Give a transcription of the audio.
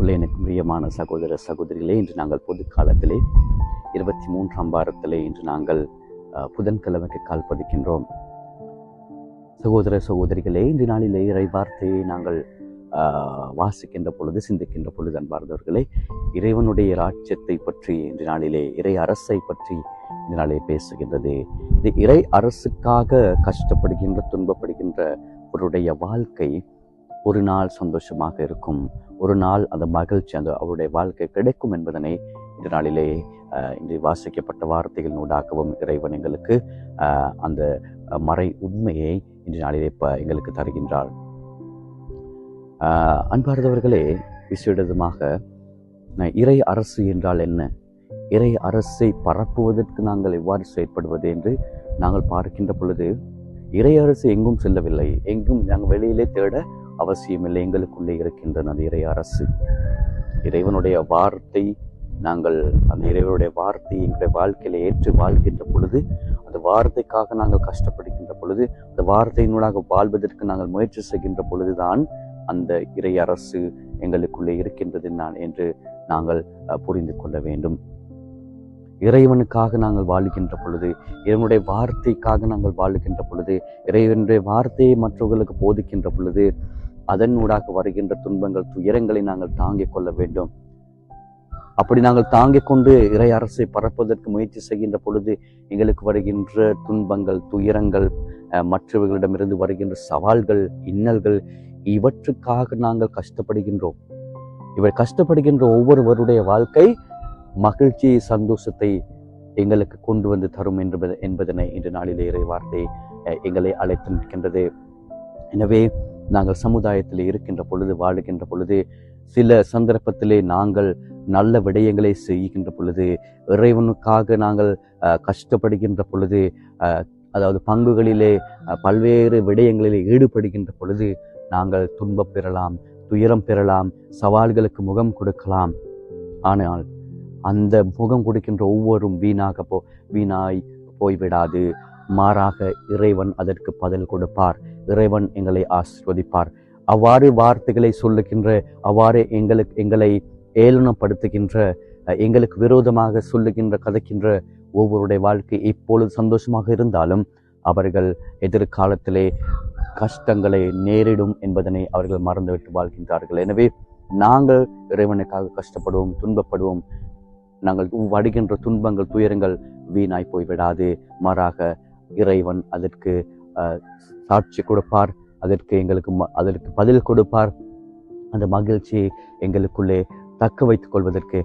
கிறிஸ்துவுக்குள்ளே எனக்கு பிரியமான சகோதர சகோதரிகளே, இன்று நாங்கள் பொது காலத்திலே 23ஆம் வாரத்திலே இன்று நாங்கள் புதன்கிழமைக்கு கால் பதிக்கின்றோம். சகோதர சகோதரிகளே, இன்று நாளிலே இறை வார்த்தையை நாங்கள் வாசிக்கின்ற பொழுது, சிந்திக்கின்ற பொழுது, அன்பார்ந்தவர்களே, இறைவனுடைய ராஜ்யத்தை பற்றி இன்று நாளிலே, இறை அரசை பற்றி இந்த நாளே பேசுகின்றது. இது இறை அரசுக்காக கஷ்டப்படுகின்ற, துன்பப்படுகின்ற அவருடைய வாழ்க்கை ஒரு நாள் சந்தோஷமாக இருக்கும், ஒரு நாள் அந்த மகிழ்ச்சி அவருடைய வாழ்க்கை கிடைக்கும் என்பதனை இந்த நாளிலே இன்று வாசிக்கப்பட்ட வார்த்தைகள் நூடாகவும் இறைவன் எங்களுக்கு அந்த மறை உண்மையை இன்று நாளிலே எங்களுக்கு தருகின்றார். அன்பார்ந்தவர்களே, விசேடமாக இறை அரசு என்றால் என்ன, இறை அரசை பரப்புவதற்கு நாங்கள் எவ்வாறு செயற்படுவது என்று நாங்கள் பார்க்கின்ற பொழுது, இறை அரசு எங்கும் செல்லவில்லை, எங்கும் நாங்கள் வெளியிலே தேட அவசியமில்லை. எங்களுக்குள்ளே இருக்கின்றன அந்த இறை அரசு. இறைவனுடைய வார்த்தை, நாங்கள் அந்த இறைவனுடைய வார்த்தையை எங்களுடைய வாழ்க்கையில ஏற்று வாழ்கின்ற பொழுது, அந்த வார்த்தைக்காக நாங்கள் கஷ்டப்படுகின்ற பொழுது, அந்த வார்த்தையினூடாக வாழ்வதற்கு நாங்கள் முயற்சி செய்கின்ற பொழுதுதான் அந்த இறை அரசு எங்களுக்குள்ளே இருக்கின்றது என்று நாங்கள் புரிந்து கொள்ள வேண்டும். இறைவனுக்காக நாங்கள் வாழுகின்ற பொழுது, இறைவனுடைய வார்த்தைக்காக நாங்கள் வாழுகின்ற பொழுது, இறைவனுடைய வார்த்தையை மற்றவர்களுக்கு போதிக்கின்ற பொழுது, அதனூடாக வருகின்ற துன்பங்கள், துயரங்களை நாங்கள் தாங்கிக் கொள்ள வேண்டும். அப்படி நாங்கள் தாங்கிக் கொண்டு இறை அரசை பரப்புவதற்கு முயற்சி செய்கின்ற பொழுது, எங்களுக்கு வருகின்ற துன்பங்கள், துயரங்கள், மற்றவர்களிடமிருந்து வருகின்ற சவால்கள், இன்னல்கள், இவற்றுக்காக நாங்கள் கஷ்டப்படுகின்றோம். இவர் கஷ்டப்படுகின்ற ஒவ்வொருவருடைய வாழ்க்கை மகிழ்ச்சி, சந்தோஷத்தை எங்களுக்கு கொண்டு வந்து தரும் என்பதனை இன்று நாளிலே இறை வார்த்தை எங்களை அழைத்து நிற்கின்றது. எனவே நாங்கள் சமுதாயத்தில் இருக்கின்ற பொழுது, வாழுகின்ற பொழுது, சில சந்தர்ப்பத்திலே நாங்கள் நல்ல விடயங்களை செய்கின்ற பொழுது, இறைவனுக்காக நாங்கள் கஷ்டப்படுகின்ற பொழுது, அதாவது பங்குகளிலே பல்வேறு விடயங்களிலே ஈடுபடுகின்ற பொழுது, நாங்கள் துன்பம் பெறலாம், துயரம் பெறலாம், சவால்களுக்கு முகம் கொடுக்கலாம். ஆனால் அந்த முகம் கொடுக்கின்ற ஒவ்வொரும் வீணாய் போய்விடாது. மாறாக இறைவன் அதற்கு பதில் கொடுப்பார். இறைவன் எங்களை ஆசீர்வதிப்பார். அவ்வாறு வார்த்தைகளை சொல்லுகின்ற, அவ்வாறு எங்களை ஏளனப்படுத்துகின்ற, எங்களுக்கு விரோதமாக சொல்லுகின்ற, கதைக்கின்ற ஒவ்வொருடைய வாழ்க்கை இப்பொழுது சந்தோஷமாக இருந்தாலும் அவர்கள் எதிர்காலத்திலே கஷ்டங்களை நேரிடும் என்பதனை அவர்கள் மறந்துவிட்டு வாழ்கின்றார்கள். எனவே நாங்கள் இறைவனுக்காக கஷ்டப்படுவோம், துன்பப்படுவோம். நாங்கள் வருகின்ற துன்பங்கள், துயரங்கள் வீணாய் போய்விடாது. மாறாக இறைவன் அதற்கு சாட்சி கொடுப்பார், அதற்கு பதில் கொடுப்பார். அந்த மகிழ்ச்சியை எங்களுக்குள்ளே தக்க வைத்துக் கொள்வதற்கு